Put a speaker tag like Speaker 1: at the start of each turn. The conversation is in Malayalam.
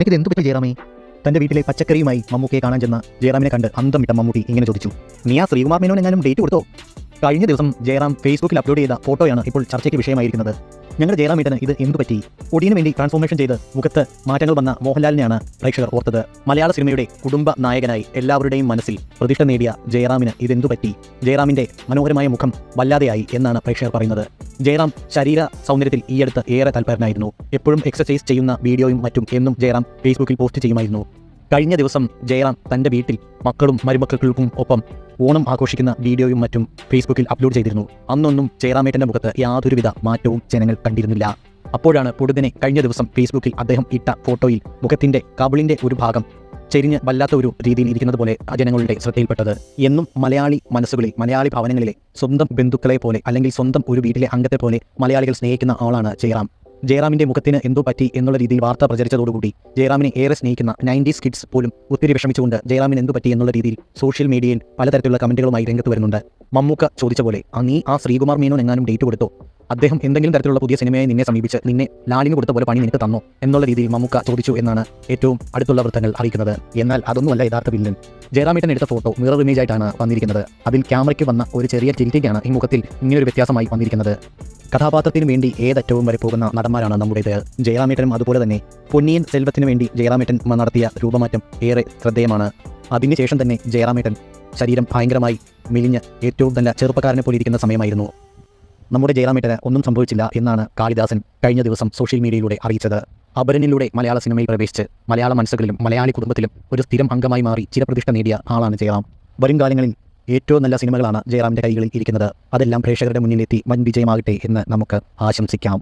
Speaker 1: എനിക്കിത് എന്തു പറ്റി ജയറാമേ? തന്റെ വീട്ടിലെ പച്ചക്കറിയുമായി മമ്മൂക്കയെ കാണാൻ ചെന്ന ജയറാമിനെ കണ്ട് അന്തം വിട്ട മമ്മൂട്ടി ഇങ്ങനെ ചോദിച്ചു, നീ ആ ശ്രീകുമാർ മേനോൻ എങ്ങാനും ഡേറ്റ് കൊടുത്തോ? കഴിഞ്ഞ ദിവസം ജയറാം ഫേസ്ബുക്കിൽ അപ്ലോഡ് ചെയ്ത ഫോട്ടോയാണ് ഇപ്പോൾ ചർച്ചയ്ക്ക് വിഷയമായിരിക്കുന്നത്. ഞങ്ങളുടെ ജയറാമേട്ടന് ഇത് എന്തു പറ്റി? ഒടിയന് വേണ്ടി ട്രാൻസ്ഫോർമേഷൻ ചെയ്ത് മുഖത്ത് മാറ്റങ്ങൾ വന്ന മോഹൻലാലിനെയാണ് പ്രേക്ഷകർ ഓർത്തത്. മലയാള സിനിമയുടെ കുടുംബ നായകനായി എല്ലാവരുടെയും മനസ്സിൽ പ്രതിഷ്ഠ നേടിയ ജയറാമിന് ഇതെന്തു പറ്റി? ജയറാമിന്റെ മനോഹരമായ മുഖം വല്ലാതെയായി എന്നാണ് പ്രേക്ഷകർ പറയുന്നത്. ജയറാം ശരീര സൗന്ദര്യത്തിൽ ഈയടുത്ത് ഏറെ തൽപരനായിരുന്നു. എപ്പോഴും എക്സസൈസ് ചെയ്യുന്ന വീഡിയോയും മറ്റും എന്നും ജയറാം ഫേസ്ബുക്കിൽ പോസ്റ്റ് ചെയ്യുമായിരുന്നു. കഴിഞ്ഞ ദിവസം ജയറാം തന്റെ വീട്ടിൽ മക്കളും മരുമക്കൾക്കും ഒപ്പം ഓണം ആഘോഷിക്കുന്ന വീഡിയോയും മറ്റും ഫേസ്ബുക്കിൽ അപ്ലോഡ് ചെയ്തിരുന്നു. അന്നൊന്നും ജയറാമേട്ടന്റെ മുഖത്ത് യാതൊരുവിധ മാറ്റവും ജനങ്ങൾ കണ്ടിരുന്നില്ല. അപ്പോഴാണ് പൊടുതിനെ കഴിഞ്ഞ ദിവസം ഫേസ്ബുക്കിൽ അദ്ദേഹം ഇട്ട ഫോട്ടോയിൽ മുഖത്തിന്റെ കവിളിന്റെ ഒരു ഭാഗം ചെരിഞ്ഞ് വല്ലാത്ത ഒരു രീതിയിൽ ഇരിക്കുന്നത് പോലെ ജനങ്ങളുടെ ശ്രദ്ധയിൽപ്പെട്ടത്. എന്നും മലയാളി മനസ്സുകളിൽ, മലയാളി ഭവനങ്ങളിലെ സ്വന്തം ബന്ധുക്കളെ പോലെ അല്ലെങ്കിൽ സ്വന്തം ഒരു വീട്ടിലെ അംഗത്തെ പോലെ മലയാളികൾ സ്നേഹിക്കുന്ന ആളാണ് ജയറാം. ജയറാമിന്റെ മുഖത്തിന് എന്തോ പറ്റി എന്നുള്ള രീതിയിൽ വാർത്ത പ്രചരിച്ചതോടുകൂടി ജയറാമിനെ ഏറെ സ്നേഹിക്കുന്ന 90s കിഡ്സ് പോലും ഒത്തിരി വിഷമിച്ചുകൊണ്ട് ജയറാമിന് എന്തു പറ്റി എന്നുള്ള രീതിയിൽ സോഷ്യൽ മീഡിയയിൽ പലതരത്തിലുള്ള കമന്റുകളുമായി രംഗത്ത് വരുന്നുണ്ട്. മമ്മൂക്ക ചോദിച്ച പോലെ, നീ ആ ശ്രീകുമാർ മേനോൻ എങ്ങാനും ഡേറ്റ് കൊടുത്തോ? അദ്ദേഹം എന്തെങ്കിലും തരത്തിലുള്ള പുതിയ സിനിമയെ നിന്നെ സമീപിച്ച് നിന്നെ ലാലിന് കൊടുത്ത പോലെ പണി നിനക്ക് തന്നോ എന്നുള്ള രീതിയിൽ മമ്മൂക്ക ചോദിച്ചു എന്നാണ് ഏറ്റവും അടുത്തുള്ള വൃത്തങ്ങൾ അറിയിക്കുന്നത്. എന്നാൽ അതൊന്നുമല്ല യഥാർത്ഥ വില്ലൻ. ജയറാമേട്ടൻ എടുത്ത ഫോട്ടോ മിറർ ഇമേജ് ആയിട്ടാണ് വന്നിരിക്കുന്നത്. അതിൽ ക്യാമറയ്ക്ക് വന്ന ഒരു ചെറിയ ടിൽറ്റിംഗാണ് ഈ മുഖത്തിൽ ഇങ്ങനൊരു വ്യത്യാസമായി വന്നിരിക്കുന്നത്. കഥാപാത്രത്തിന് വേണ്ടി ഏതറ്റവും വരെ പോകുന്ന നടന്മാരാണ് നമ്മുടേത്. ജയറാമേട്ടനും അതുപോലെ തന്നെ. പൊന്നിയിൻ സെൽവത്തിന് വേണ്ടി ജയറാമേട്ടൻ നടത്തിയ രൂപമാറ്റം ഏറെ ശ്രദ്ധേയമാണ്. അതിനുശേഷം തന്നെ ജയറാമേട്ടൻ ശരീരം ഭയങ്കരമായി മെലിഞ്ഞ് ഏറ്റവും നല്ല ചെറുപ്പക്കാരനെ പോലെ ഇരിക്കുന്ന സമയമായിരുന്നു. നമ്മുടെ ജയറാമേട്ടന് ഒന്നും സംഭവിച്ചില്ല എന്നാണ് കാളിദാസൻ കഴിഞ്ഞ ദിവസം സോഷ്യൽ മീഡിയയിലൂടെ അറിയിച്ചത്. അപരനിലൂടെ മലയാള സിനിമയിൽ പ്രവേശിച്ച് മലയാള മനസ്സുകളിലും മലയാളി കുടുംബത്തിലും ഒരു സ്ഥിരം അംഗമായി മാറി ചിരപ്രതിഷ്ഠ നേടിയ ആളാണ് ജയറാം. വരും കാലങ്ങളിൽ ഏറ്റവും നല്ല സിനിമകളാണ് ജയറാമിൻ്റെ കൈകളിൽ ഇരിക്കുന്നത്. അതെല്ലാം പ്രേക്ഷകരുടെ മുന്നിലെത്തി വൻ വിജയമാകട്ടെ എന്ന് നമുക്ക് ആശംസിക്കാം.